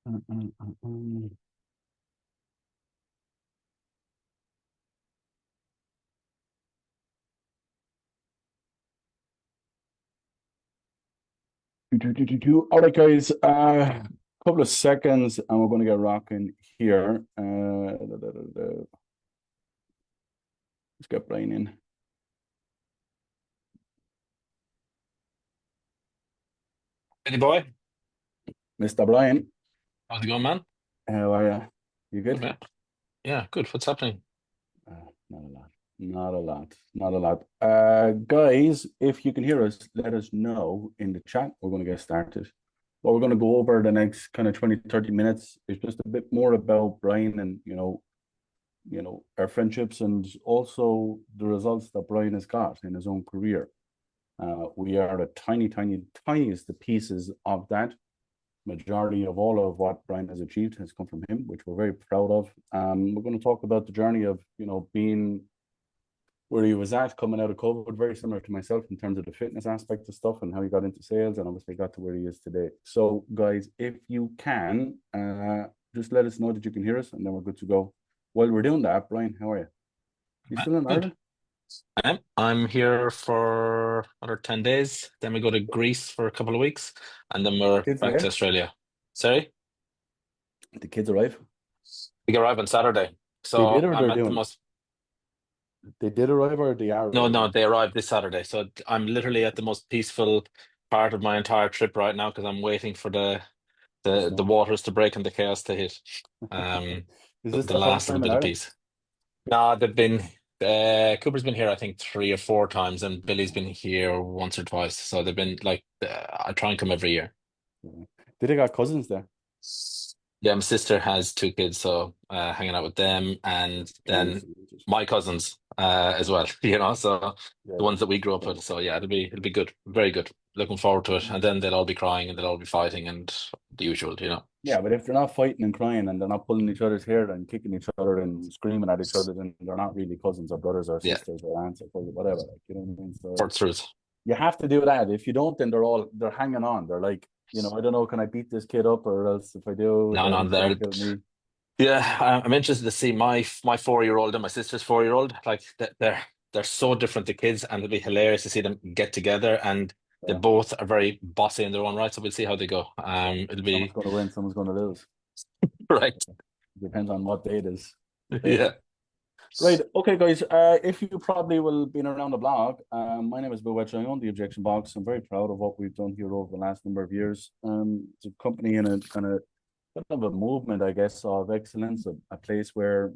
Uh, uh, uh, um, All right, guys. Couple of seconds, and we're going to get rocking here. Let's get Brian in. Hey boy, Mr. Brian, how's it going, man? how are you? You Good good? man. Yeah, good. What's happening? Not a lot. Not a lot. Not a lot. Guys, if you can hear us, let us know in the chat. We're going to get started. What we're going to go over the next kind of 20, 30 minutes is just a bit more about Brian and, our friendships and also the results that Brian has got in his own career. We are the tiny, tiny, tiniest pieces of that. Majority of all of what Brian has achieved has come from him, which we're very proud of. We're going to talk about the journey of, being where he was at coming out of COVID, very similar to myself in terms of the fitness aspect of stuff and how he got into sales and obviously got to where he is today. So, guys, if you can, just let us know that you can hear us and then we're good to go. While we're doing that, Brian, how are you? You Man, still in good. Ireland? I'm here for another 10 days. Then we go to Greece for a couple of weeks, and then we're Kids are back to there? Australia. Sorry? The kids arrive? We arrive on Saturday. They did So or I'm they're at the doing? most, They did arrive or they are no, arriving? they arrive this Saturday. So I'm literally at the most peaceful part of my entire trip right now because I'm waiting for the, The the snow. the waters to break and the chaos to hit. Um, Is the, this the the first last little time in bit of Ireland? peace. No, they've been Cooper's been here I think 3 or 4 times, and Billy's been here once or twice. So they've been like I try and come every year. Yeah. Did they got cousins there? Yeah, my sister has 2 kids, so hanging out with them, and Nice. then my cousins as well. So Yeah, the ones that we grew up yeah. with. So yeah, it'll be good, very good. Looking forward to it, and then they'll all be crying and they'll all be fighting and the usual. Yeah, but if they're not fighting and crying and they're not pulling each other's hair and kicking each other and screaming at each other, then they're not really cousins or brothers or Yeah, sisters or aunts or whatever. Like, you know what I mean? So for truth. you have to do that. If you don't, then they're hanging on. They're like, I don't know, can I beat this kid up or else if I do, No, then no, he's gonna they're kill me. yeah. I'm interested to see my 4 year old and my sister's 4 year old. Like they're so different to kids, and it'll be hilarious to see them get together. And they Yeah. both are very bossy in their own right. So we'll see how they go. It'll Someone's be gonna win, someone's gonna lose. right. Depends on what day it is. Yeah. Right. Okay, guys. If you probably will been around the blog, my name is Bill Welch. I own the Objection Box. I'm very proud of what we've done here over the last number of years. It's a company in a kind of a movement, I guess, of excellence, a place where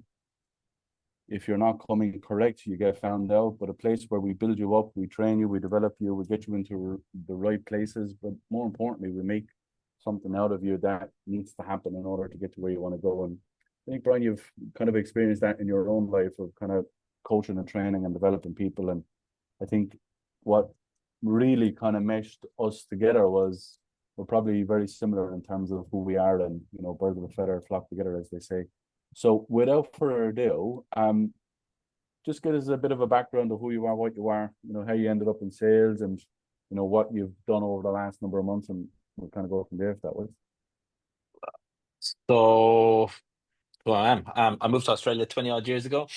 if you're not coming correct, you get found out, but a place where we build you up, we train you, we develop you, we get you into the right places, but more importantly, we make something out of you that needs to happen in order to get to where you want to go. And I think, Brian, you've kind of experienced that in your own life of kind of coaching and training and developing people. And I think what really kind of meshed us together was we're probably very similar in terms of who we are and, birds of a feather flock together, as they say. So without further ado, just give us a bit of a background of who you are, what you are, how you ended up in sales and, what you've done over the last number of months, and we'll kind of go from there if that works. So who I am. I moved to Australia 20 odd years ago.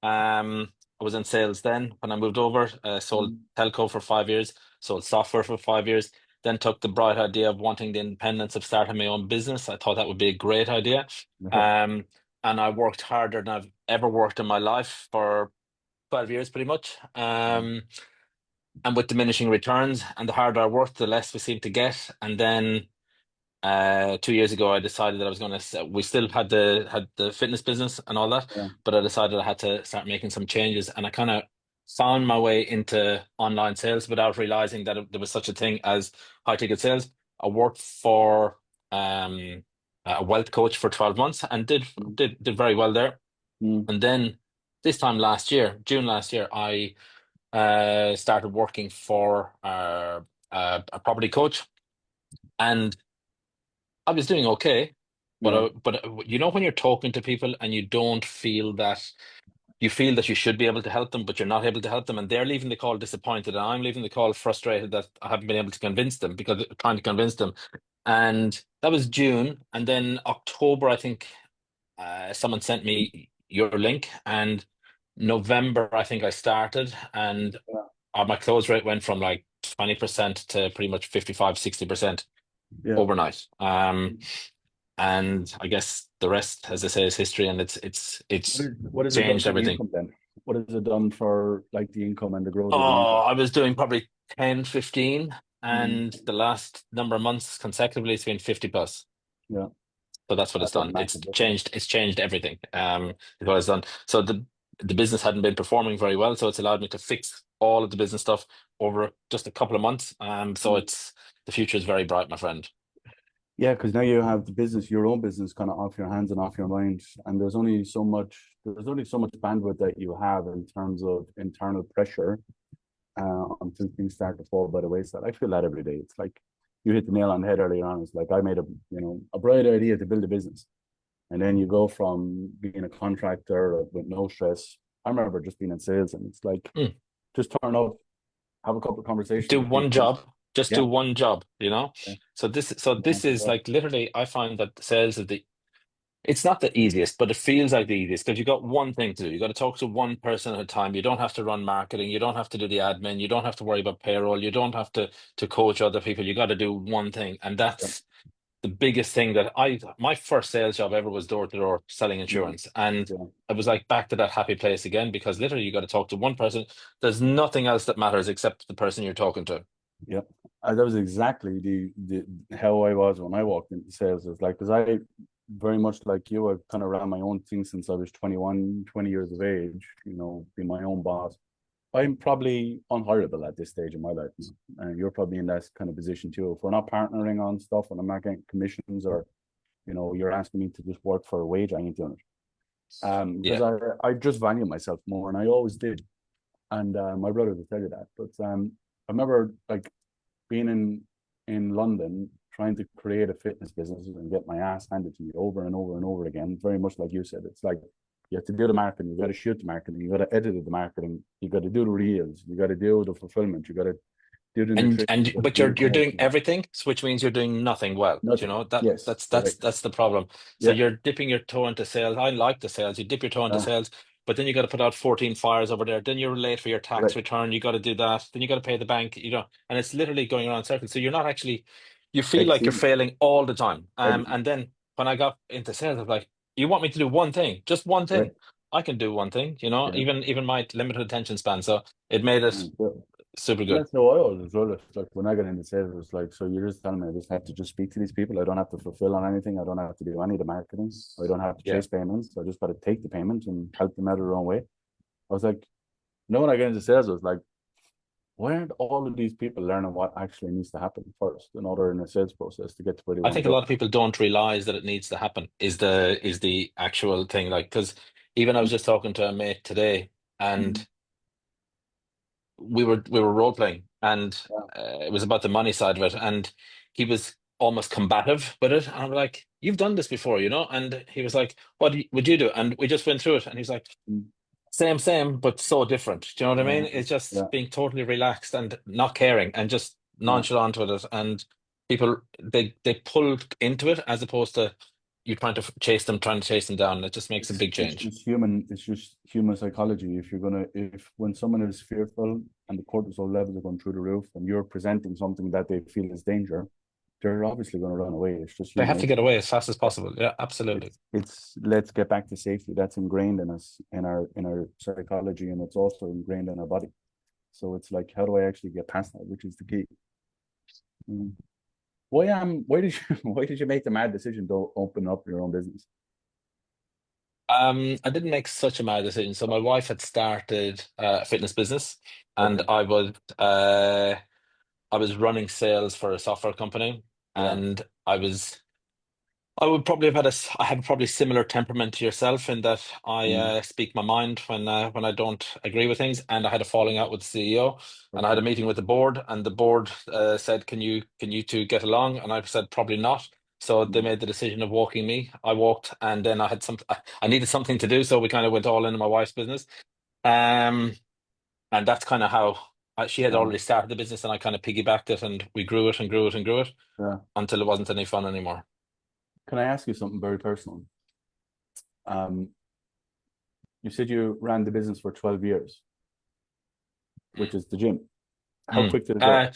I was in sales then when I moved over. Sold Mm. telco for 5 years, sold software for 5 years. Then took the bright idea of wanting the independence of starting my own business. I thought that would be a great idea. Yeah. Um, and I worked harder than I've ever worked in my life for 12 years, pretty much. Mm. And with diminishing returns, and the harder I worked, the less we seemed to get. And then 2 years ago, I decided that I was going to. We still had the fitness business and all that, Yeah. but I decided I had to start making some changes, and I kind of found my way into online sales without realizing that there was such a thing as high ticket sales. I worked for a wealth coach for 12 months and did Mm. did did very well there. Mm. And then this time last year, June last year, I started working for a property coach, and I was doing okay, but Yeah. when you're talking to people and you don't feel that you feel that you should be able to help them, but you're not able to help them, and they're leaving the call disappointed, and I'm leaving the call frustrated that I haven't been able to convince them because trying to convince them And that was June. And then October, I think someone sent me your link. And November, I think I started. And Yeah. my close rate went from like 20% to pretty much 55, 60% Yeah. overnight. And I guess the rest, as I say, is history, and it's What has it done changed for the everything. income then? What has it done for like the income and the growth of the Oh, income? I was doing probably 10, 15, Mm. and the last number of months consecutively, it's been 50 plus. Yeah, So that's what it's that's a done. massive difference. It's changed everything. Is what it's done. So the business hadn't been performing very well, so it's allowed me to fix all of the business stuff over just a couple of months. So Mm. it's the future is very bright, my friend. Yeah, because now you have the business, your own business, kind of off your hands and off your mind, and there's only so much bandwidth that you have in terms of internal pressure until things start to fall by the wayside. I feel that every day. It's like you hit the nail on the head earlier on. It's like I made a bright idea to build a business, and then you go from being a contractor with no stress. I remember just being in sales, and it's like Mm. just turn up, have a couple of Do conversations with one people. job, just Yeah, do one job, yeah, So this exactly is that. like literally, I find that the sales is it's not the easiest, but it feels like the easiest because you got one thing to do. You got to talk to one person at a time. You don't have to run marketing. You don't have to do the admin. You don't have to worry about payroll. You don't have to coach other people. You got to do one thing, and Yeah, that's the biggest thing that my first sales job ever was door to door selling mm, insurance, and yeah, I was like back to that happy place again because literally you got to talk to one person. There's nothing else that matters except the person you're talking to. yeah. That was exactly the how I was when I walked into sales. It's like because I very much like you, I've kind of ran my own thing since I was 21, 20 years of age. Be my own boss. I'm probably unhireable at this stage in my life now. And you're probably in that kind of position too. If we're not partnering on stuff and I'm not getting commissions or, you're asking me to just work for a wage, I ain't doing it. Because Yeah. I just value myself more and I always did. And my brother would tell you that. But I remember like being in London trying to create a fitness business and get my ass handed to me over and over and over again. Very much like you said, it's like you have to do the marketing, you got to shoot the marketing, you got to edit the marketing, you got to do the reels, you got to do the fulfillment, you got to do the nutrition, you got to But do the you're doing coaching. everything, so which means you're doing nothing well. Do you Nothing. know that Yes, correct. that's the problem. So Yeah, you're dipping your toe into sales. I like the sales. You dip your toe into uh, sales, but then you got to put out 14 fires over there. Then you're late for your tax correct. return. You got to do that. Then you got to pay the bank. And it's literally going around circles. So you're not actually. You feel like you're Exceeding failing all the time. everything. And then when I got into sales, I was like, you want me to do one thing, just one thing. Correct. I can do one thing. Yeah. Even my limited attention span. So it made it Yeah. super And good. that's how I always roll it. Like when I got into sales, it was like, so you're just telling me I just have to just speak to these people. I don't have to fulfill on anything. I don't have to do any of the marketing. I don't have to Yeah. chase payments. I just got to take the payment and help them out of their own way. I was like, when I got into sales, I was like, why aren't all of these people learning what actually needs to happen first in order in a sales process to get to where they I want think to a go? lot of people don't realize that it needs to happen is the actual thing. Like, because even I was just talking to a mate today, Mm-hmm. and we were role playing, and Yeah. it was about the money side of it, and he was almost combative with it, and I'm like, "You've done this before, you know?" And he was like, would you do?" And we just went through it, and he's like, Mm. same, but so different. Do you know what I Yeah. mean? It's Yeah. just being totally relaxed and not caring and just Yeah. nonchalant with it. And people they pull into it as opposed to you trying to chase them down. It just makes a big It's change. just human. It's just human psychology. If when someone is fearful and the cortisol levels are going through the roof, and you're presenting something that they feel is danger, they're obviously going to run away. It's just They human have to nature. get away as fast as possible. Yeah, absolutely. It's let's get back to safety. That's ingrained in us in our psychology, and it's also ingrained in our body. So it's like, how do I actually get past that? Which is the key. Mm. Why did you why did you make the mad decision to open up your own business? I didn't make such a mad decision. So my wife had started a fitness business, and Okay. I was running sales for a software company, Yeah. and I would probably I have probably similar temperament to yourself in that I Mm. speak my mind when I don't agree with things. And I had a falling out with the CEO, and I had a Perfect. meeting with the board, and the board said, can you two get along?" And I said, "Probably not." So they Mm. made the decision of walking me. I walked, and then I needed something to do, so we kind of went all into my wife's business. Um, and that's kind of how. she had Yeah, already started the business, and I kind of piggybacked it, and we grew it and grew it and grew it yeah. until it wasn't any fun anymore. Can I ask you something very personal? Um, you said you ran the business for 12 years, which is the gym. How Mm. quick did it go?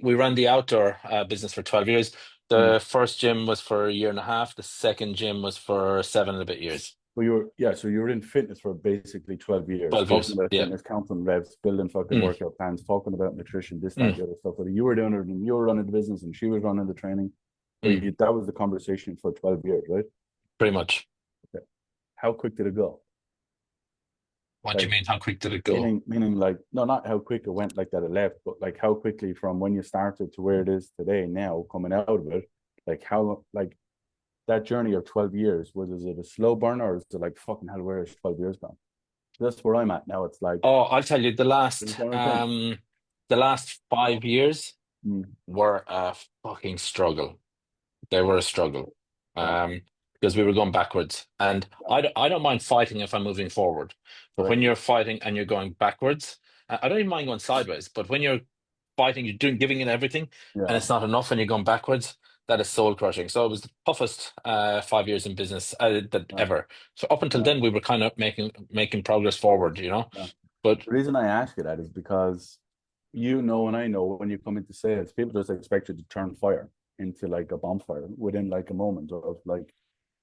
We ran the outdoor business for 12 years. Mm. The first gym was for a year and a half. The second gym was for 7 and a bit years. Well, you were, yeah, so you were in fitness for basically 12 years, 12 talking years. about Yeah. fitness, counting reps, building fucking Mm, workout plans, talking about nutrition, this, that, mm, the other stuff. But you were doing it and you were running the business and she was running the training. But mm. you, that was the conversation for 12 years, right? Pretty much. Okay. How quick did it go? What do you Like, mean? How quick did it go? meaning like, no, not how quick it went like that it left, but like how quickly from when you started to where it is today now, coming out of it, like how, like that journey of 12 years, was it a slow burn or is it like, fucking hell, where is 12 years gone? That's where I'm at now. It's like, Oh, I'll tell you, you know what I'm saying? the last 5 years Mm, were a fucking struggle. They were a struggle. yeah, Um, because we were going backwards. And yeah, I don't mind fighting if I'm moving forward. But correct. when you're fighting and you're going backwards, I don't even mind going sideways. But when you're fighting, you're giving it everything, and Yeah, it's not enough, and you're going backwards, that is soul crushing. So it was the toughest 5 years in business that yeah, ever. So up until yeah, then, we were kind of making progress forward, you know. yeah. But The reason I ask you that is because you know, and I know when you come into sales, people just expect you to turn fire into like a bonfire within like a moment of like,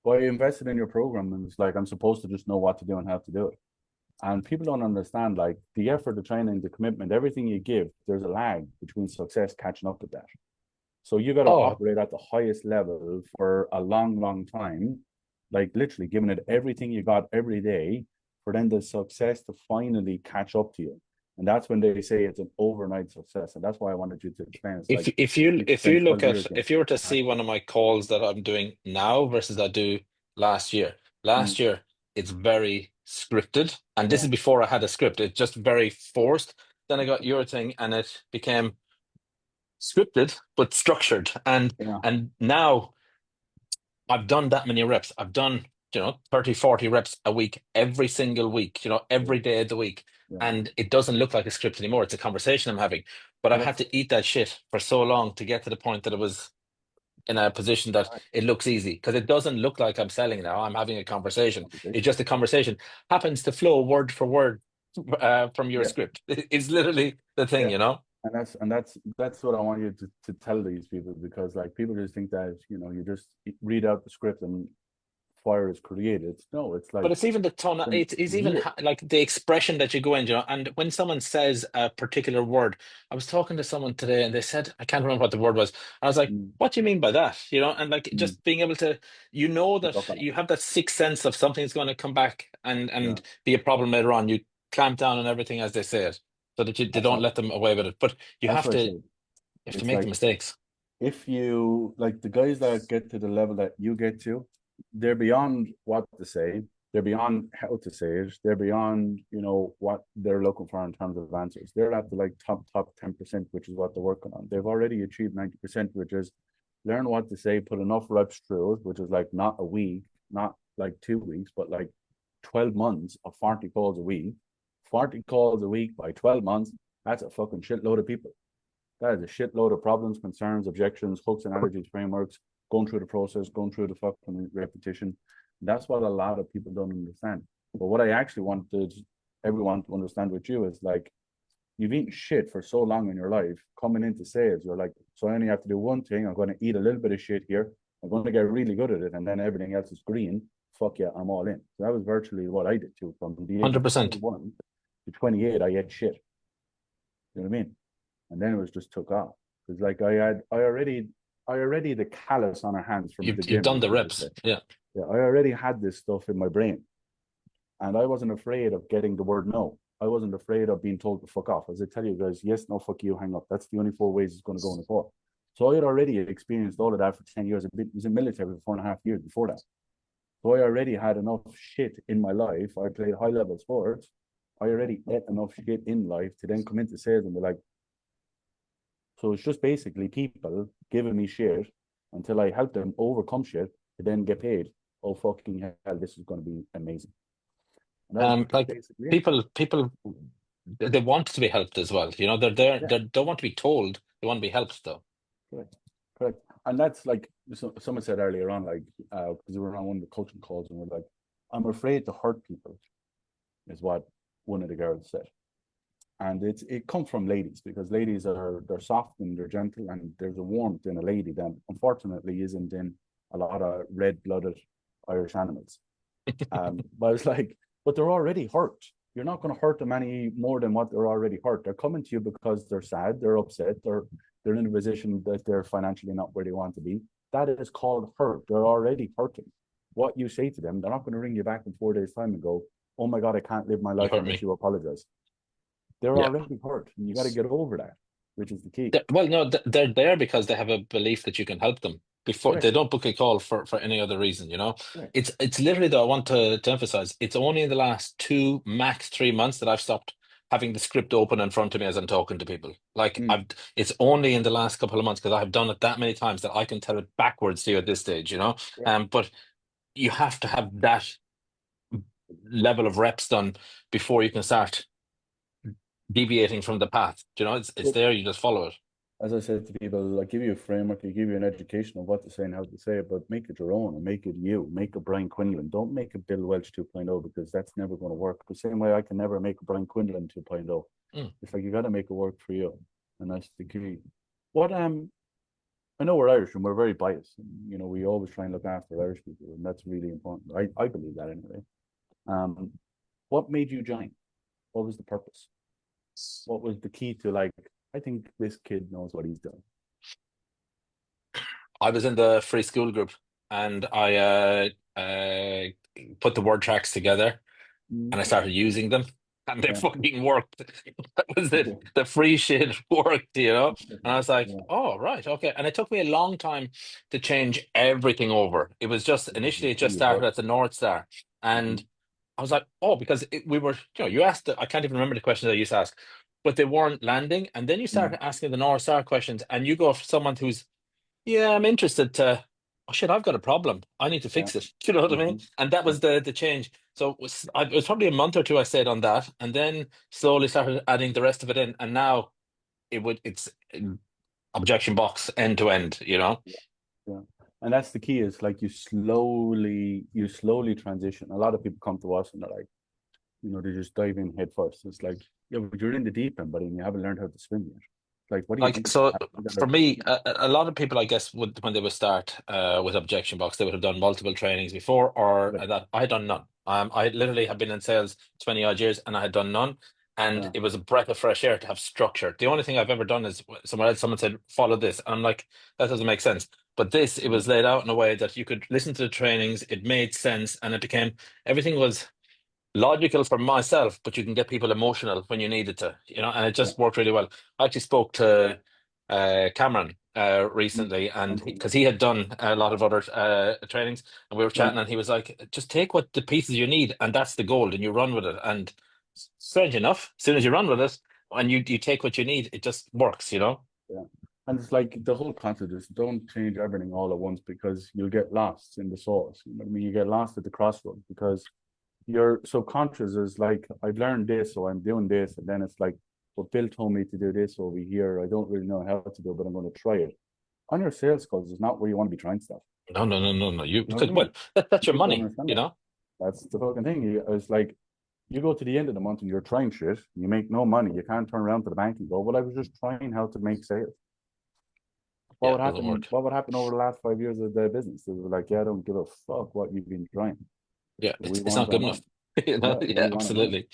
well, I invested in your program and it's like I'm supposed to just know what to do and how to do it. And people don't understand like the effort, the training, the commitment, everything you give, there's a lag between success catching up with that. So you got to oh, operate at the highest level for a long, long time, like literally giving it everything you got every day for then the success to finally catch up to you. And that's when they say it's an overnight success. And that's why I wanted you to explain. It's like you if you spend look 12 at years in if you were to hard see one work. of my calls that I'm doing now versus I do last year, Mm, last year it's very scripted, and this yeah, is before I had a script. It's just very forced. Then I got your thing, and it became scripted but structured, yeah, and now I've done that many reps. I've done, 30, 40 reps a week, every single week, every day of the week. yeah. And it doesn't look like a script anymore. It's a conversation I'm having. But I Well, had that's to eat that shit for so long to get to the point that it was in a position that right. it looks easy. Because it doesn't look like I'm selling now. I'm having a conversation. It's Conversation. just a conversation. Happens to flow word for word from your Yeah, script. It's literally the thing, yeah. you know? And that's what I want you to tell these people because like people just think that you just read out the script and fire is created. No, it's But like it's even the tone, then it's even years. like the expression that you go in, and when someone says a particular word, I was talking to someone today and they said, I can't remember what the word was. I was like, Mm, what do you mean by that? And like mm, just being able to, pick that up on it. you have that sixth sense of something's going to come back Yeah, and be a problem later on. You clamp down on everything as they say it so that they that's don't not. let them away with it. But That's what I you say. have to It's make the like mistakes. if you like the guys that get to the level that you get to, they're beyond what to say. They're beyond how to say it. They're beyond what they're looking for in terms of answers. They're at the like top 10%, which is what they're working on. They've already achieved 90%, which is learn what to say, put enough reps through it, which is like not a week, not like 2 weeks, but like 12 months of 40 calls a week. 40 calls a week by 12 months, that's a fucking shitload of people. That is a shitload of problems, concerns, objections, hooks, analogies, frameworks, going through the process, going through the fucking repetition. That's what a lot of people don't understand. But what I actually wanted everyone to understand with you is like you've eaten shit for so long in your life, coming into sales, you're like, so I only have to do one thing. I'm going to eat a little bit of shit here. I'm going to get really good at it, and then everything else is green. Fuck yeah, I'm all in. So that was virtually what I did too. From the age of 100%. 21 to 28, I ate shit. You know what I mean? And then it was just took off because like I already the callus on our hands from the You've gym, done as the people say. reps. Yeah. Yeah, I already had this stuff in my brain, and I wasn't afraid of getting the word no. I wasn't afraid of being told to fuck off. As I tell you guys, yes, no, fuck you, hang up. That's the only four ways it's going to go in the court. So I had already experienced all of that for 10 years. I was in military for 4.5 years before that. So I already had enough shit in my life. I played high level sports. I already ate enough shit in life to then come into sales and be like, so it's just basically people giving me shit until I help them overcome shit to then get paid. Oh fucking hell, this is going to be amazing. And that was Like basically it. people they want to be helped as well. You know, they're there. Yeah, They don't want to be told. They want to be helped, though. correct, correct. And that's like someone said earlier on, like because we were on one of the coaching calls, and we're like, I'm afraid to hurt people, is what one of the girls said. And it comes from ladies because ladies are they're soft and they're gentle, and there's a warmth in a lady that unfortunately isn't in a lot of red-blooded Irish animals. But I was like, but they're already hurt. You're not going to hurt them any more than what they're already hurt. They're coming to you because they're sad, they're upset, they're in a position that they're financially not where they want to be. That is called hurt. They're already hurting. What you say to them, they're not going to ring you back in 4 days' time and go, "Oh my God, I can't live my You life hurt unless me. you apologize." They're Yeah. already hurt. And you got to get over that, which is the key. Well, no, they're there because they have a belief that you can help them. Before they Correct. don't book a call for any other reason, you know. Correct. It's literally though. I want to emphasize. It's only in the last 2, max 3 months that I've stopped having the script open in front of me as I'm talking to people. Like Mm, I've. It's only in the last couple of months because I have done it that many times that I can tell it backwards to you at this stage, you know. yeah. But you have to have that level of reps done before you can start deviating from the path. You know, it's Look, there. You just follow it. as I said to people, I give you a framework, I give you an education of what to say and how to say it, but make it your own and make it you. Make a Brian Quinlan. Don't make a Bill Welch 2.0 because that's never going to work. The same way I can never make a Brian Quinlan 2.0. Mm. It's like you got to make it work for you, and that's the key. What I know we're Irish and we're very biased. You know, we always try and look after Irish people, and that's really important. I believe that anyway. Um, what made you join? What was the purpose? What was the key to like? I think this kid knows what he's doing. I was in the free school group and put the word tracks together and I Mm, started using them and they yeah, fucking worked. That was it. The free shit worked, you know? And I was like, yeah, oh, right, okay. And it took me a long time to change everything over. It was just initially it just you started work. at the North Star. Mhm. And I was like, oh, because we were, you asked, I can't even remember the questions I used to ask, but they weren't landing. And then you Mm, started asking the North Star questions and you go for someone who's yeah, I'm interested to. Oh shit, I've got a problem. I need to yeah, fix it. You know what I mean? hmm, And that yeah, was the change. So it was probably a month or two I stayed on that, and then slowly started adding the rest of it in. And now it's objection box end to end. You know? yeah. And that's the key is like you slowly transition. A lot of people come to us and they're like, they just dive in head first. It's like, yeah, but you're in the deep end, buddy, and you haven't learned how to swim yet. Like, what do you Like think? so, You gotta for learn how to me, swim. a lot of people, I guess, would when they would start with objection box, they would have done multiple trainings before, or Correct. that I had done none. I literally have been in sales 20 odd years, and I had done none, and Yeah. it was a breath of fresh air to have structure. The only thing I've ever done is somewhere else, someone said, "Follow this," and I'm like, that doesn't make sense. But this, it was Mhm. laid out in a way that you could listen to the trainings, it made sense, and it became everything was logical for myself, but you can get people emotional when you needed to, you know, and it Yeah. just worked really well. I actually spoke to Cameron Mm. recently, and Okay. because he had done a lot of other trainings, and we were Yeah. chatting, and he was like, "Just take what the pieces you need, and that's the gold, and you run with it." And strange enough, as soon as you run with it, and you take what you need, it just works, you know. Yeah. And it's like the whole concept is don't change everything all at once because you'll get lost in the sauce. You know what I mean? You get lost at the crossroads because your subconscious is like, I've learned this, so I'm doing this. And then it's like, well, Bill told me to do this over here. I don't really know how to do it, but I'm going to try it. On your sales calls is not where you want to be trying stuff. No, no, no, no, no. You You know what because I well, mean? that's your People don't money, understand you that. know. That's the fucking thing. It's like you go to the end of the month and you're trying shit, you make no money. You can't turn around to the bank and go, well, I was just trying how to make sales. What Yeah, would it doesn't happen? work. What would happen over the last 5 years of the business? They were like, yeah, I don't give a fuck what you've been trying. Yeah, We it's want not our good enough. money. You know? Yeah, we Yeah, want our money. absolutely.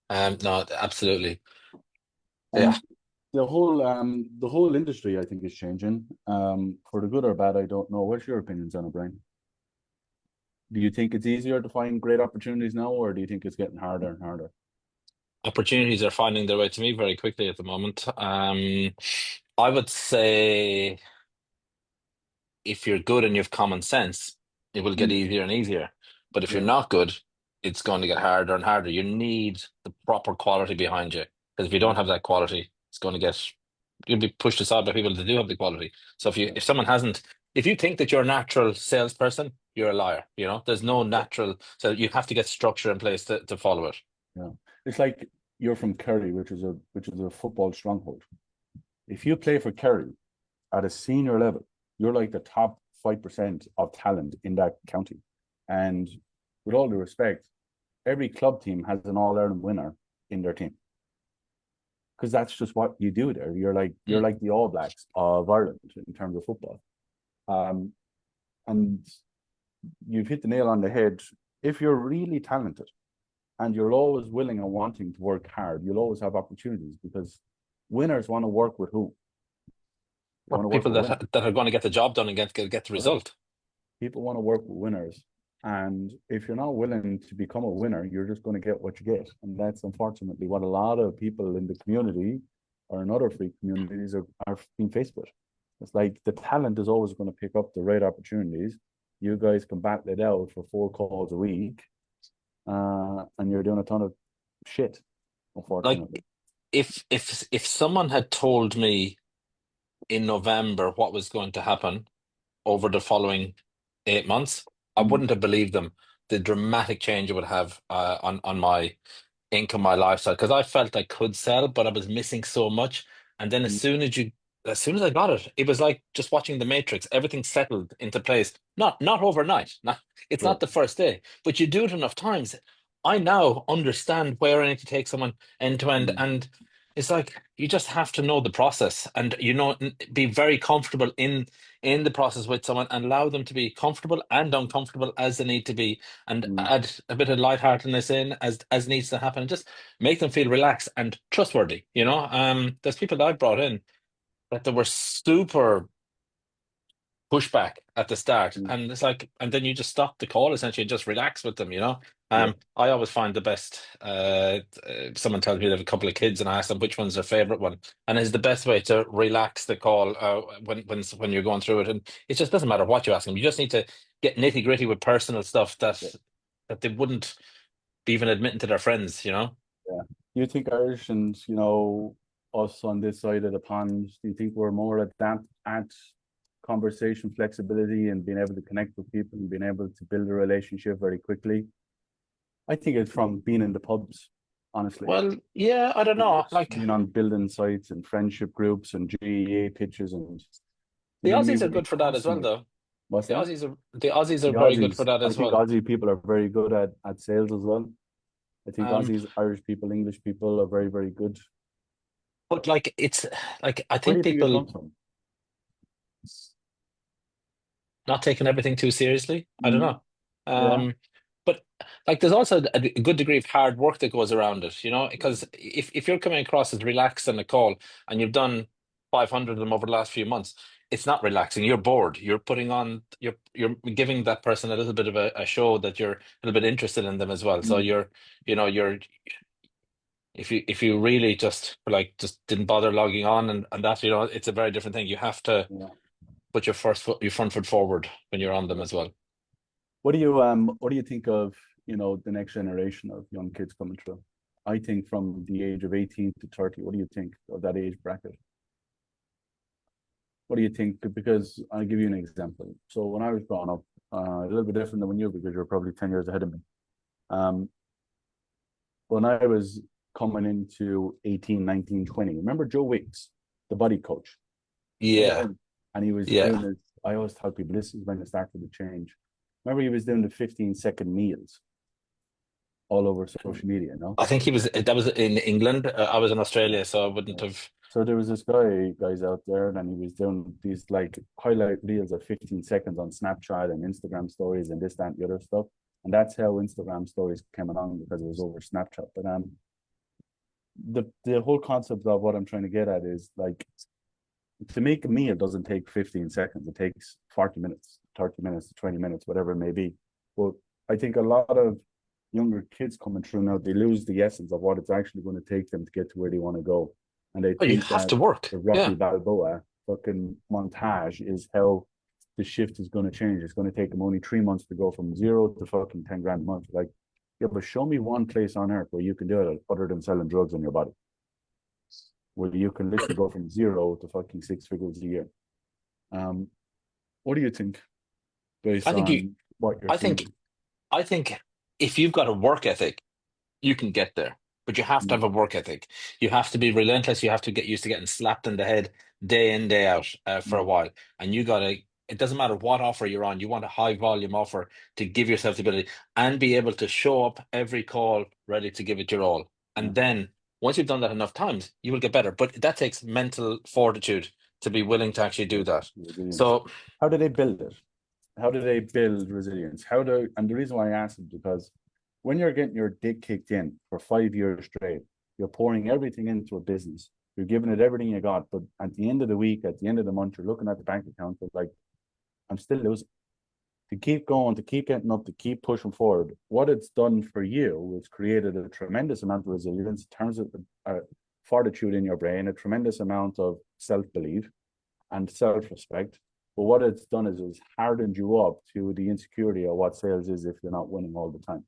No, absolutely. Yeah. And the whole industry, I think, is changing. For the good or bad, I don't know. What's your opinions on it, Brian? Do you think it's easier to find great opportunities now, or do you think it's getting harder and harder? Opportunities are finding their way to me very quickly at the moment. I would say if you're good and you have common sense, it will get Mm, easier and easier. But if you're yeah, not good, it's going to get harder and harder. You need the proper quality behind you. Because if you don't yeah, have that quality, it's going to get you'll be pushed aside by people that do have the quality. So yeah, if someone hasn't, if you think that you're a natural salesperson, you're a liar. You know, there's no yeah, natural, so you have to get structure in place to follow it. yeah. It's like you're from Kerry, which is a football stronghold. If you play for Kerry at a senior level, you're like the top 5% of talent in that county. And with all due respect, every club team has an All Ireland winner in their team because that's just what you do there. You're Mm. like the All Blacks of Ireland in terms of football. Um, and you've hit the nail on the head. If you're really talented and you're always willing and wanting to work hard, you'll always have opportunities because winners want to work with who? They want Or to work people with winners. that are going to get the job done and get the Correct. result. People want to work with winners. And if you're not willing to become a winner, you're just going to get what you get. And that's unfortunately what a lot of people in the community or in other free communities are being faced with. It's like the talent is always going to pick up the right opportunities. You guys can battle it out for 4 calls a week, and you're doing a ton of shit, Like unfortunately. if someone had told me in November what was going to happen over the following 8 months, I Mm, wouldn't have believed them. The dramatic change it would have on my income, my lifestyle, because I felt I could sell, but I was missing so much. And then mm, as soon as I got it, it was like just watching The Matrix. Everything settled into place. Not overnight. Not it's not sure. the first day, but you do it enough times. I now understand where I need to take someone end to end, Mm, and it's like you just have to know the process, and be very comfortable in the process with someone, and allow them to be comfortable and uncomfortable as they need to be, and mm, add a bit of lightheartedness in as needs to happen, and just make them feel relaxed and trustworthy. There's people that I've brought in that they were super pushback at the start, mm, and it's like, and then you just stop the call essentially and just relax with them. yeah. I always find the best, someone tells me they have a couple of kids and I ask them which one's their favorite one, and it's the best way to relax the call, when you're going through it, and it just doesn't matter what you ask them, you just need to get nitty gritty with personal stuff Yeah. that they wouldn't be even admitting to their friends. Yeah. You think Irish and, us on this side of the pond, do you think we're more adept at conversation flexibility and being able to connect with people and being able to build a relationship very quickly? I think it's from being in the pubs, honestly. Well, yeah, I don't know. It's Like being on building sites and friendship groups and GEA pitches and the you Aussies are would be good for that as well, constantly. though. What's that? The Aussies are The very good for Aussies. that I as think well. Aussie people are very good at sales as well. I think Um, Aussies, Irish people, English people are very, very good. but like it's like I Where do think you think it people comes from? not taking everything too seriously. I don't Mm, know. yeah. But like there's also a good degree of hard work that goes around it, because if you're coming across as relaxed on a call and you've done 500 of them over the last few months, it's not relaxing. You're bored. You're giving that person a little bit of a show that you're a little bit interested in them as well. So Mm, you're if you really just just didn't bother logging on, and that, it's a very different thing. You have to yeah. put your front foot forward when you're on them Yeah. as well. What do you think of, the next generation of young kids coming through? I think from the age of 18 to 30, what do you think of that age bracket? What do you think? Because I'll give you an example. So when I was growing up, a little bit different than when you, because you're probably 10 years ahead of me. Um, when I was coming into 18, 19, 20, remember Joe Wicks, the body coach? Remember Yeah, him? And he was doing yeah. this. I always tell people this is when it started to change. Remember, he was doing the 15-second meals all over social media, I think that was in England. I was in Australia, so I wouldn't Yeah. have. So there was this guys out there, and he was doing these like highlight reels of 15 seconds on Snapchat and Instagram stories and this, that, and the other stuff. And that's how Instagram stories came along because it was over Snapchat. But the whole concept of what I'm trying to get at is like to make a meal doesn't take 15 seconds. It takes 40 minutes, 30 minutes, 20 minutes, whatever it may be. But I think a lot of younger kids coming through now, they lose the essence of what it's actually going to take them to get to where they want to go. And they Oh, you think have that to work. the Rocky Yeah. Balboa fucking montage is how the shift is going to change. It's going to take them only 3 months to go from zero to fucking 10 grand a month. Like, yeah, but show me one place on earth where you can do it other than selling drugs on your body, where you can literally go from zero to fucking 6 figures a year. Um, what do you think based I think you. on what you're I seeing? think. I think if you've got a work ethic, you can get there. but you have to have a work ethic. You have to be relentless. You have to get used to getting slapped in the head day in, day out for a mm, while. And you gotta, it doesn't matter what offer you're on, you want a high volume offer to give yourself the ability and be able to show up every call ready to give it your all. yeah, And then once you've done that enough times, you will get better. But that takes mental fortitude to be willing to actually yeah, do that. resilience. So How do they build it? How do they build resilience? And the reason why I asked is because when you're getting your dick kicked in for 5 years straight, you're pouring everything into a business. You're giving it everything you got, but at the end of the week, at the end of the month, you're looking at the bank account, but like, I'm still losing. To keep going, to keep getting up, to keep pushing forward. What it's done for you is created a tremendous amount of resilience, turns a fortitude in your brain, a tremendous amount of self-belief and self-respect. But what it's done is it's hardened you up to the insecurity of what sales is if you're not winning all the time.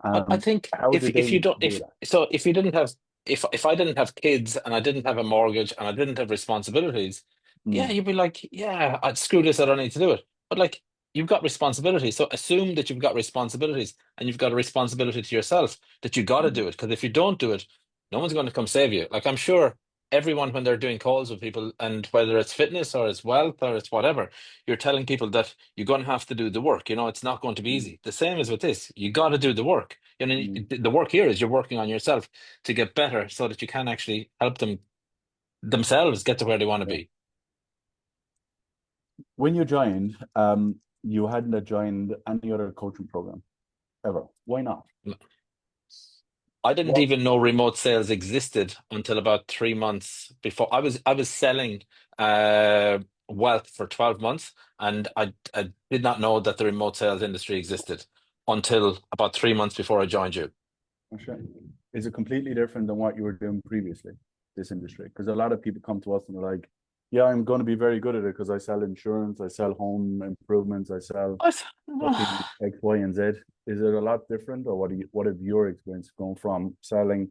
I think How do if you they don't do if that? so if you didn't have if I didn't have kids and I didn't have a mortgage and I didn't have responsibilities, yeah, Mm, you'd be like, yeah, I'd screw this, I don't need to do it. But like you've got responsibilities. So assume that you've got responsibilities and you've got a responsibility to yourself that you gotta mm, do it. Because if you don't do it, no one's going to come save you. Like I'm sure everyone when they're doing calls with people and whether it's fitness or it's wealth or it's whatever, you're telling people that you're going to have to do the work. You know, it's not going to be mm, easy. The same as with this. You got to do the work. You know, mm. the work here is you're working on yourself to get better so that you can actually help them themselves get to where they want to Yeah. be. When you joined, you hadn't joined any other coaching program ever. Why not? I didn't What? even know remote sales existed until about 3 months before. I was selling uh, wealth for 12 months, and I did not know that the remote sales industry existed until about 3 months before I joined you. Sure. Is it completely different than what you were doing previously, this industry? Because a lot of people come to us and they're like, yeah, I'm going to be very good at it because I sell insurance, I sell home improvements, I sell I th- fucking X, Y, and Z. Is it a lot different, or what have your experience gone from selling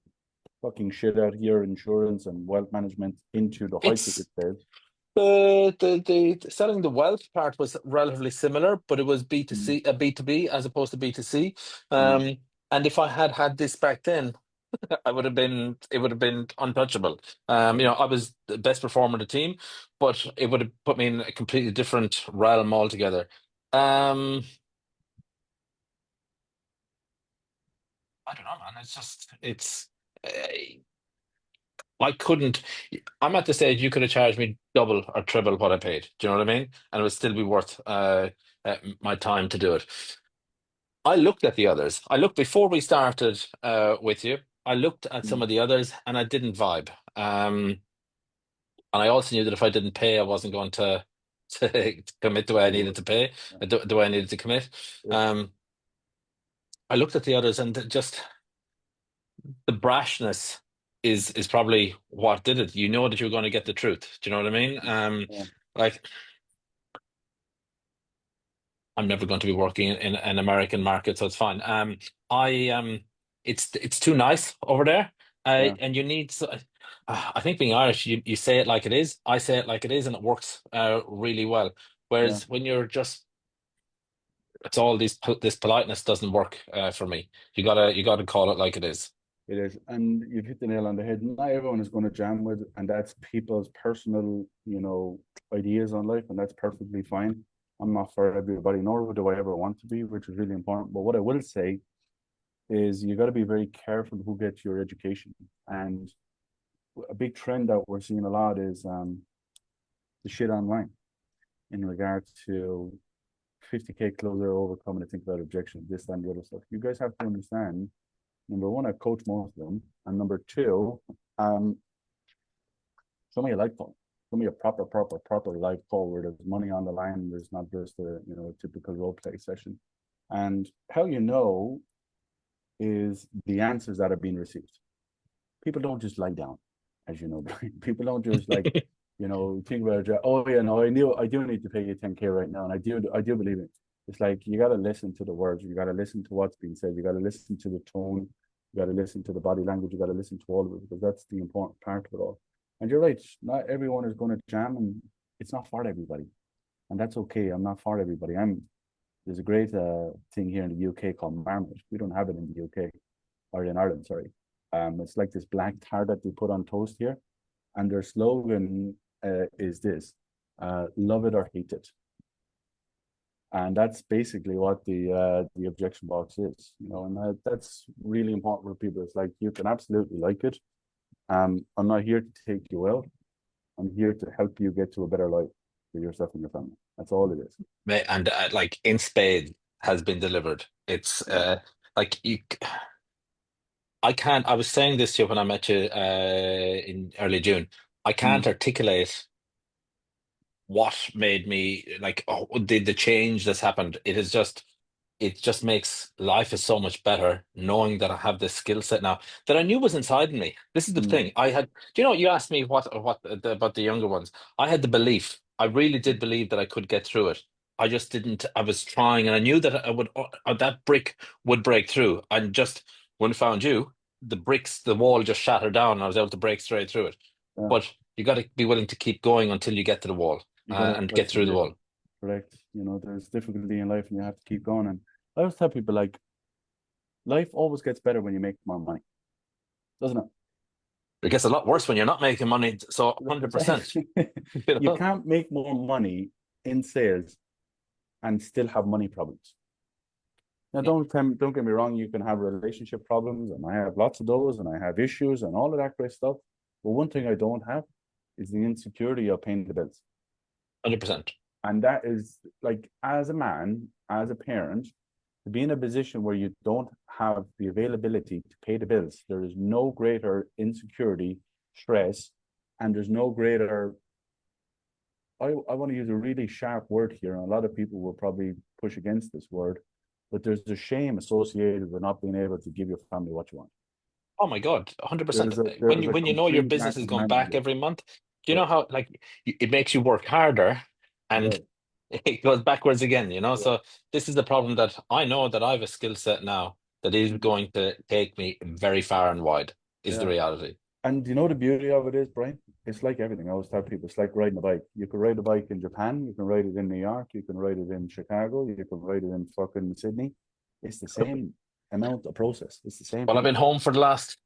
fucking shit out here, insurance and wealth management into the high ticket It's sales? the selling the wealth part was relatively similar, but it was Mm, B2C, B2B as opposed to B2C. mm, And if I had had this back then, it would have been untouchable. yeah, I was the best performer of the team, but it would have put me in a completely different realm altogether. Um, I don't know, man. I couldn't. I'm at the stage you could have charged me double or triple what I paid. Do you know what I mean? And it would still be worth my time to do it. I looked at the others. I looked before we started with you. I looked at some mm, of the others and I didn't vibe. And I also knew that if I didn't pay, I wasn't going to commit the way I do needed it. to pay, Yeah, the way I needed to commit. yeah, Um, I looked at the others and just the brashness is probably what did it. You know that you're going to get the truth. Do you know what I mean? yeah, Like I'm never going to be working in an American market, so it's fine. I it's too nice over there, yeah, and you need. I think being Irish, you say it like it is. I say it like it is, and it works really well. yeah. Whereas when you're just, it's all this politeness doesn't work for me. You gotta call it like it is. It is, and you've hit the nail on the head. Not everyone is going to jam with, and that's people's personal, ideas on life, and that's perfectly fine. I'm not for everybody, nor do I ever want to be, which is really important. But what I will say is, you got to be very careful who gets your education. And a big trend that we're seeing a lot is the shit online in regards to 50K closer overcoming to think about objection, this and the other stuff. You guys have to understand. Number one, I coach most of them, and number two, um, show me a live call. Show me a proper live call where there's money on the line. There's not just a typical role play session. And how you know is the answers that are being received. People don't just lie down, as you know. People don't just think about it. Oh yeah, no, I do need to pay you 10K right now, and I do believe it. It's like you got to listen to the words, you got to listen to what's being said, you got to listen to the tone, you got to listen to the body language, you got to listen to all of it because that's the important part of it all. And you're right, not everyone is going to jam, and it's not for everybody, and that's okay. I'm not for everybody. There's a great thing here in the UK called Marmite. We don't have it in the UK or in Ireland, sorry. It's like this black tar that they put on toast here, and their slogan is this: "Love it or hate it." And that's basically what the objection box is, and that's really important for people. It's like you can absolutely like it. I'm not here to take you out. I'm here to help you get to a better life for yourself and your family. That's all it is. And like in spade has been delivered. It's Yeah. like you. I can't. I was saying this to you when I met you in early June. I Mm, can't articulate what made me like the change that's happened. It just makes life is so much better knowing that I have this skill set now that I knew was inside me. This is the mm, thing. I had, do you know, you asked me about the younger ones. I had the belief. I really did believe that I could get through it. I just didn't. I was trying, and I knew that I would. That brick would break through. And just when I found you, the wall just shattered down, and I was able to break straight through it. yeah. But you got to be willing to keep going until you get to the wall You gotta and get through the persevere. wall. Correct. There's difficulty in life and you have to keep going. And I always tell people, like, life always gets better when you make more money, doesn't it? It gets a lot worse when you're not making money. So 100%, you You know, can't make more money in sales and still have money problems. Now, don't get me wrong. You can have relationship problems, and I have lots of those, and I have issues and all of that great stuff. But one thing I don't have is the insecurity of paying the bills. 100%. And that is, like, as a man, as a parent, to be in a position where you don't have the availability to pay the bills, there is no greater insecurity, stress, and there's no greater. I want to use a really sharp word here, and a lot of people will probably push against this word, but there's a shame associated with not being able to give your family what you want. Oh my God, 100%. There is a When you know your complete business lack is of going back management. every month, do you know Correct. how like it makes you work harder and Right. it goes backwards again, you know? Yeah. So this is the problem that I know that I have a skill set now that is Mhm. going to take me very far and wide, is the Yeah. reality. And the beauty of it is, Brian? It's like everything. I always tell people it's like riding a bike. You can ride a bike in Japan, you can ride it in New York, you can ride it in Chicago, you can ride it in fucking Sydney. It's the same amount of process. It's the same Well, I've thing. been home for the last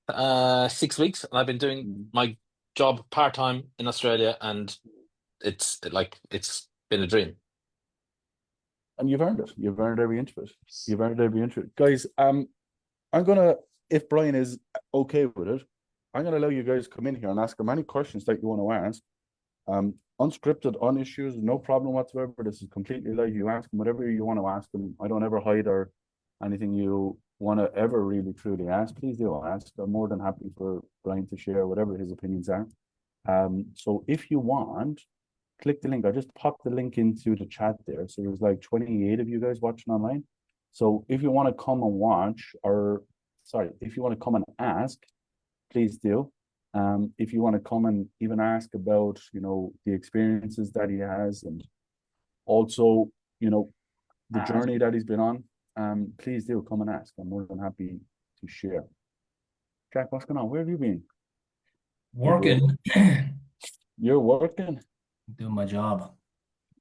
6 weeks and I've been doing Mm. my job part-time in Australia and it's been a dream. And you've earned it. You've earned every inch of it. You've earned every inch of it. Guys, I'm gonna, if Brian is okay with it, I'm gonna allow you guys to come in here and ask him any questions that you want to ask. Unscripted, on issues, no problem whatsoever. This is completely live. You ask him whatever you want to ask him. I don't ever hide or anything you want to ever really truly ask. Please do ask. I'm more than happy for Brian to share whatever his opinions are. So if you want, click the link. I just popped the link into the chat there. So there's like 28 of you guys watching online. So if you want to come and watch, or sorry, if you want to come and ask, please do. If you want to come and even ask about, the experiences that he has, and also, the journey that he's been on, please do come and ask. I'm more than happy to share. Jack, what's going on? Where have you been? Working, You're working? doing my job.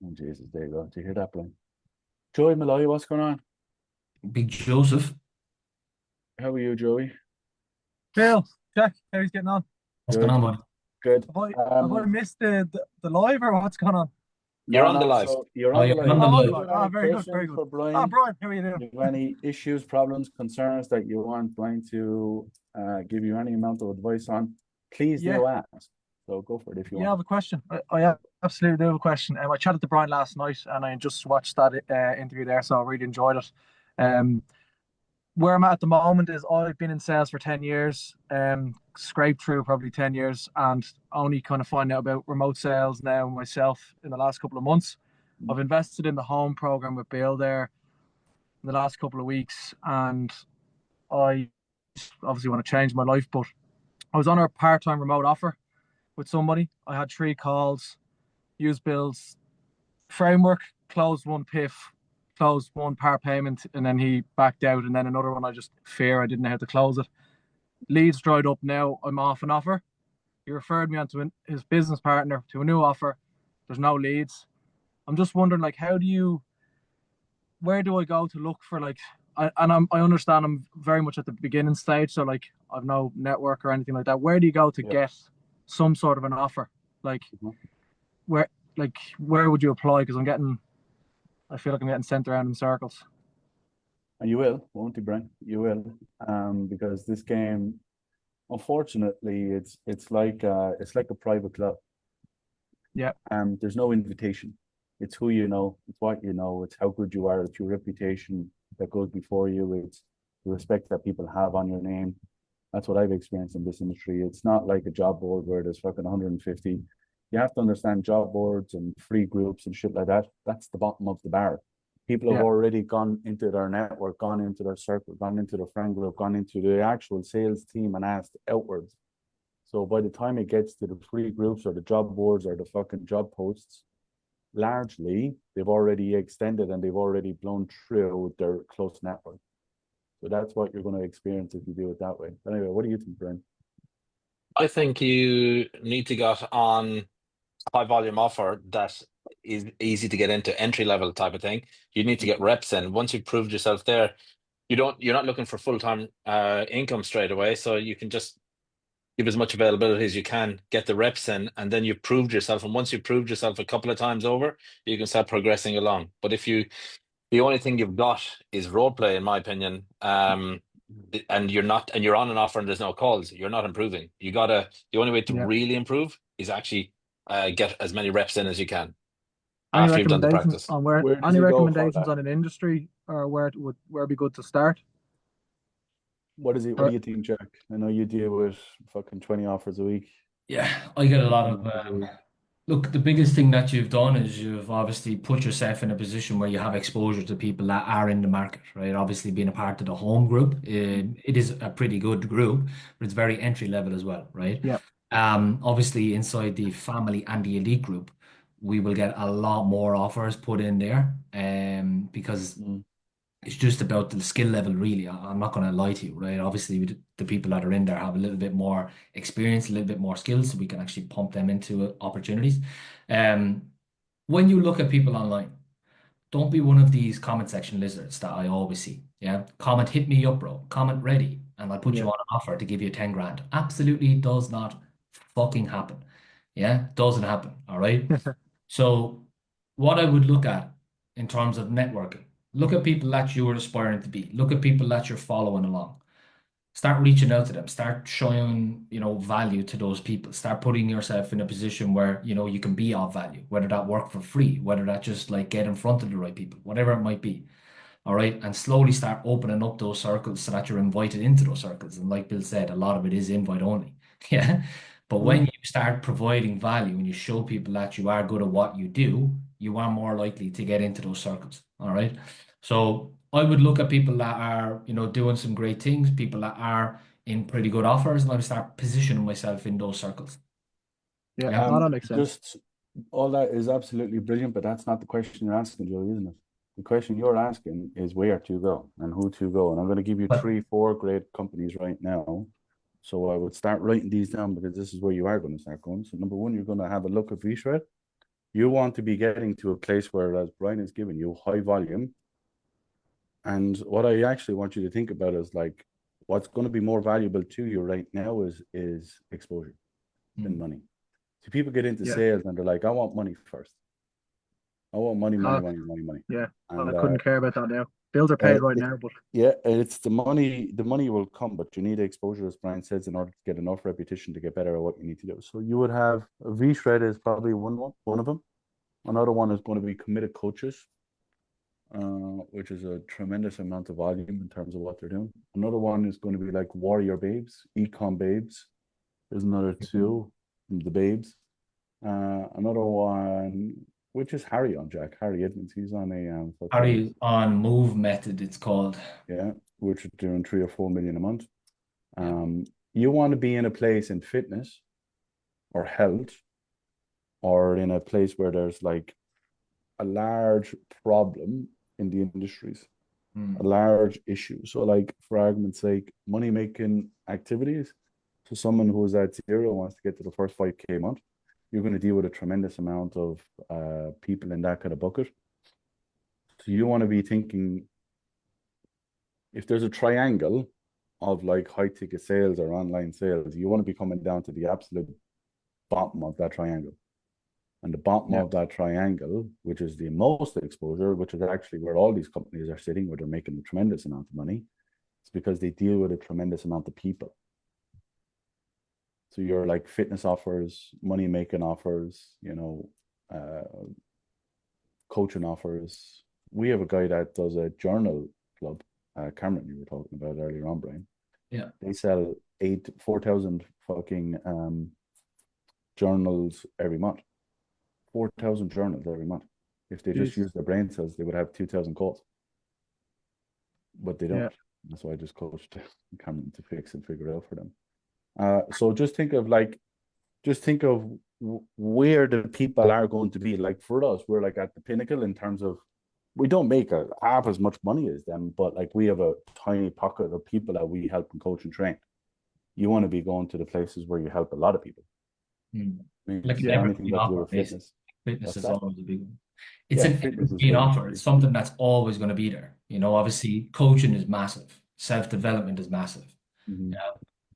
Oh, Jesus, there you go. Do you hear that, Blaine? Joey Malloy, what's going on? Big Joseph, How are you, Joey? Bill, Jack, how he's getting on? what's going Good, on, bud? good. Have I missed the live or what's going on? You're No, on the no. live. So you're Oh, on the you're line. on the Oh, on the live. Do you live. have any Very good, very questions good. for Brian? Brian, how are you doing? Do you have any issues, problems, concerns that you want Brian to give you any amount of advice on? Please Yeah, do ask. So go for it if you yeah, I want. have a question. I absolutely do have a question. I chatted to Brian last night and I just watched that interview there, so I really enjoyed it. Um, where I'm at the moment is I've been in sales for 10 years, scraped through probably 10 years, and only kind of finding out about remote sales now myself in the last couple of months. I've invested in the home program with Bill there in the last couple of weeks, and I obviously want to change my life, but I was on a part-time remote offer with somebody. I had 3 calls, used Bill's framework, closed one PIF, closed one part payment, and then he backed out. And then another one, I just fear I didn't know how to close it. Leads dried up now. I'm off an offer. He referred me on to his business partner to a new offer. There's no leads. I'm just wondering, like, where do I go to look for, like, I understand I'm very much at the beginning stage, so like I've no network or anything like that. Where do you go to Yeah. get some sort of an offer? Like Mhm. where would you apply? Because I feel like I'm getting sent around in circles. And you will, won't you, Brian? You will, because this game, unfortunately, it's like a private club. Yeah. There's no invitation. It's who you know, it's what you know, it's how good you are, it's your reputation that goes before you, it's the respect that people have on your name. That's what I've experienced in this industry. It's not like a job board where there's fucking 150. You have to understand job boards and free groups and shit like that. That's the bottom of the bar. People have Yeah. already gone into their network, gone into their circle, gone into the friend group, gone into the actual sales team and asked outwards. So by the time it gets to the free groups or the job boards or the fucking job posts, largely they've already extended and they've already blown through their close network. So that's what you're going to experience if you do it that way. Anyway, what do you think, Brian? I think you need to get on a high volume offer that is easy to get into, entry level type of thing. You need to get reps in. Once you've proved yourself there, you're not looking for full-time income straight away. So you can just give as much availability as you can, get the reps in, and then you've proved yourself. And once you've proved yourself a couple of times over, you can start progressing along. But if the only thing you've got is role play, in my opinion, and you're on an offer and there's no calls, you're not improving. The only way to Yeah. really improve is actually get as many reps in as you can Any after you've done the recommendations practice. on Where does any he go for recommendations that? on an industry or where it'd be good to start? What is it? What do you think, Jack? I know you deal with fucking 20 offers a week. Yeah, I get a lot 10 of offers a week. look, the biggest thing that you've done is you've obviously put yourself in a position where you have exposure to people that are in the market, right? Obviously, being a part of the home group, it is a pretty good group, but it's very entry level as well, right? Yeah. Obviously, inside the family and the elite group, we will get a lot more offers put in there, because it's just about the skill level, really. I'm not going to lie to you, right? Obviously, the people that are in there have a little bit more experience, a little bit more skills, so we can actually pump them into opportunities. When you look at people online, don't be one of these comment section lizards that I always see. Yeah. Comment, hit me up, bro. Comment ready. And I'll put you Yeah. on an offer to give you 10 grand. Absolutely does not fucking happen. Yeah. Doesn't happen. All right. So, what I would look at in terms of networking, look at people that you are aspiring to be, look at people that you're following along. Start reaching out to them, start showing, value to those people, start putting yourself in a position where, you can be of value, whether that work for free, whether that just like get in front of the right people, whatever it might be. All right. And slowly start opening up those circles so that you're invited into those circles. And like Bill said, a lot of it is invite only. Yeah. But when you start providing value and you show people that you are good at what you do, you are more likely to get into those circles. All right. So I would look at people that are, doing some great things, people that are in pretty good offers, and I would start positioning myself in those circles. Yeah. Yeah. No, that makes sense. Just all that is absolutely brilliant, but that's not the question you're asking, Joey, isn't it? The question you're asking is where to go and who to go. And I'm going to give you But- 3, 4 great companies right now. So I would start writing these down because this is where you are going to start going. So number one, you're going to have a look at V-Shred. You want to be getting to a place where, as Brian is giving you, high volume. And what I actually want you to think about is like, what's going to be more valuable to you right now is exposure than money. So people get into Yeah. sales and they're like, I want money first. I want money, money, Uh, money, money, money. Yeah. And I couldn't care about that now. Bills are paid right now, but yeah, it's the money will come, but you need exposure, as Brian says, in order to get enough repetition to get better at what you need to do. So you would have V-Shred is probably one of them. Another one is going to be committed coaches, which is a tremendous amount of volume in terms of what they're doing. Another one is going to be like Warrior Babes, Econ Babes. There's another two, the Babes. Another one, which is Harry on Jack, Harry Edmonds. He's on a Harry on Move Method, it's called. yeah, which are doing 3 or 4 million a month. Yeah. You want to be in a place in fitness or health or in a place where there's like a large problem in the industries, a large issue. So, like for argument's sake, money making activities. So, someone who's at zero wants to get to the first 5K month. You're going to deal with a tremendous amount of people in that kind of bucket. So, you want to be thinking if there's a triangle of like high ticket sales or online sales, you want to be coming down to the absolute bottom of that triangle. And the bottom of that triangle, which is the most exposure, which is actually where all these companies are sitting, where they're making a tremendous amount of money, it's because they deal with a tremendous amount of people. So you're like fitness offers, money making offers, you know, coaching offers. We have a guy that does a journal club, Cameron, you were talking about earlier on, Brian. Yeah. They sell 4,000 fucking journals every month. 4,000 journals every month. If they just use their brain cells, they would have 2,000 calls. But they don't. Yeah. That's why I just coached Cameron to fix and figure it out for them. So just think of where the people are going to be. Like for us, we're like at the pinnacle in terms of, we don't make half as much money as them, but like we have a tiny pocket of people that we help and coach and train. You want to be going to the places where you help a lot of people. I mean, Like it's anything that to do with fitness. Fitness is always a big one. Yeah, It's an fitness is evergreen very offer. big. It's something that's always going to be there. You know, obviously coaching is massive. Self-development is massive. Mhm.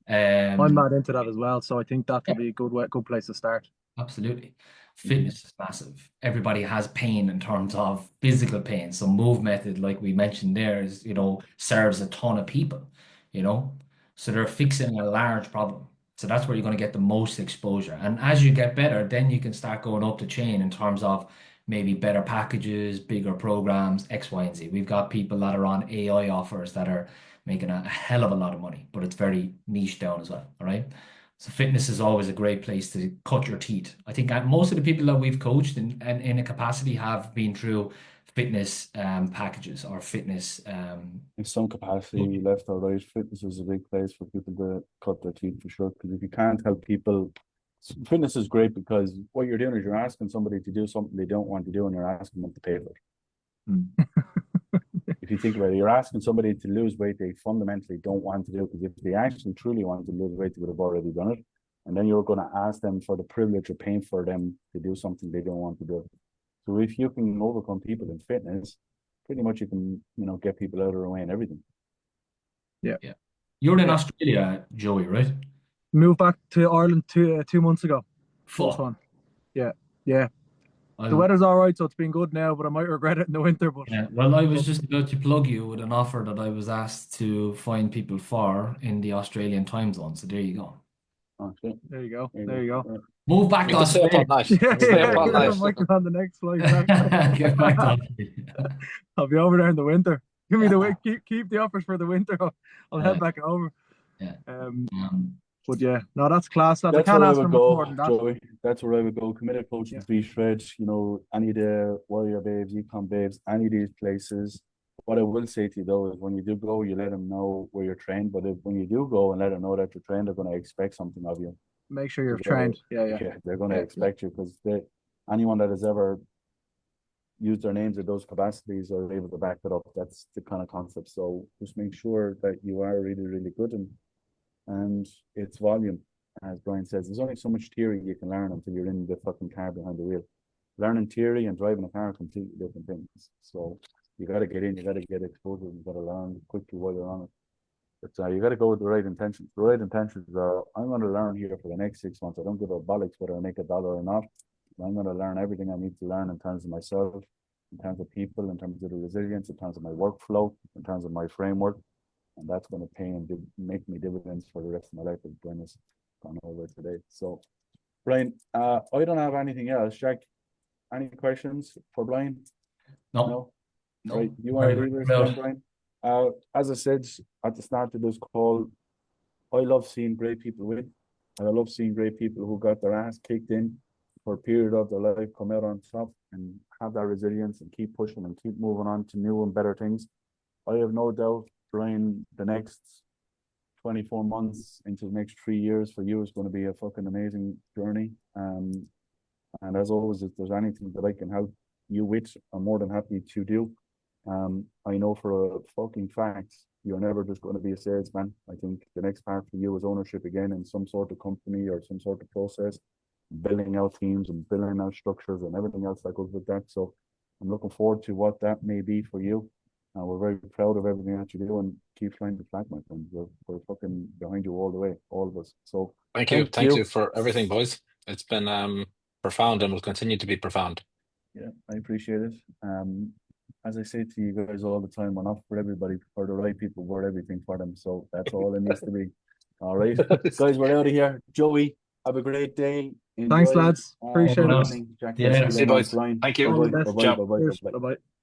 I'm not into that as well, so I think that will be a good place to start. Absolutely. Fitness is massive. Everybody has pain in terms of physical pain. So move method, like we mentioned there, is, you know, serves a ton of people, you know. So they're fixing a large problem. So that's where you're going to get the most exposure. And as you get better, then you can start going up the chain in terms of maybe better packages, bigger programs, X, Y, and Z. We've got people that are on AI offers that are making a hell of a lot of money, but it's very niche down as well. All right. So fitness is always a great place to cut your teeth. I think most of the people that we've coached in a capacity have been through fitness packages or fitness. In some capacity, left or right, fitness is a big place for people to cut their teeth for sure. Because if you can't help people, fitness is great because what you're doing is you're asking somebody to do something they don't want to do, and you're asking them to pay for it. If you think about it, you're asking somebody to lose weight they fundamentally don't want to do, because if they actually truly wanted to lose weight, they would have already done it. And then you're going to ask them for the privilege of paying for them to do something they don't want to do. So if you can overcome people in fitness, pretty much you can, you know, get people out of their way and everything. Yeah. You're in Australia, Joey, right? Moved back to Ireland 2 months ago. Fuck. Fun. Yeah. The weather's all right, so it's been good now, but I might regret it in the winter. But Yeah, well, I was just about to plug you with an offer that I was asked to find people for in the Australian time zone. So there you go. Okay. there you go. There you go. Move back You to can stay up all Australia. night. Stay up all I night. might get on the next flight back. Get back to Australia. I'll be over there in the winter. Give me the keep the offers for the winter. I'll head back over. Yeah. But yeah, no, that's class. I That's can't where I ask for would much more go, than that. Joey. That's where I would go. Committed coaches, be shreds, you know, any of the warrior babes, econ babes, any of these places. What I will say to you though is when you do go, you let them know where you're trained. But when you do go and let them know that you're trained, they're going to expect something of you. Make sure you're trained. Yeah. They're going to expect you, because anyone that has ever used their names in those capacities are able to back it up. That's the kind of concept. So just make sure that you are really, really good, and it's volume. As Brian says, there's only so much theory you can learn until you're in the fucking car behind the wheel. Learning theory and driving a car are completely different things. So you got to get in, you got to get exposure, you got to learn quickly while you're on it. But you got to go with the right intentions. The right intentions are, I'm going to learn here for the next 6 months. I don't give a bollocks whether I make $1 or not. I'm going to learn everything I need to learn in terms of myself, in terms of people, in terms of the resilience, in terms of my workflow, in terms of my framework. And that's going to pay and make me dividends for the rest of my life, as Brian has gone over today. So, Brian, I don't have anything else. Jack, any questions for Brian? No. Right, you want to leave us then, Brian? As I said at the start of this call, I love seeing great people win. I love seeing great people who got their ass kicked in for a period of their life come out on top and have that resilience and keep pushing and keep moving on to new and better things. I have no doubt, Brian, the next 24 months into the next 3 years for you is going to be a fucking amazing journey. And as always, if there's anything that I can help you with, I'm more than happy to do. I know for a fucking fact, you're never just going to be a salesman. I think the next part for you is ownership again in some sort of company or some sort of process, building out teams and building out structures and everything else that goes with that. So I'm looking forward to what that may be for you. We're very proud of everything that you do, and keep flying the flag, my friend. We're fucking behind you all the way, all of us. So Thank you. thank Thank you. you for everything, boys. It's been profound and will continue to be profound. Yeah, I appreciate it. As I say to you guys all the time, we're not for everybody, for the right people, we're everything for them. So that's all it needs to be. All right, guys, we're out of here. Joey, have a great day. Thanks, Enjoy, lads. Appreciate it. evening. Jackie, See you later. see See you you, later, boys. Brian. Thank you. All the Bye-bye, best. bye-bye, Ciao. bye-bye, Cheers. bye-bye. Bye-bye.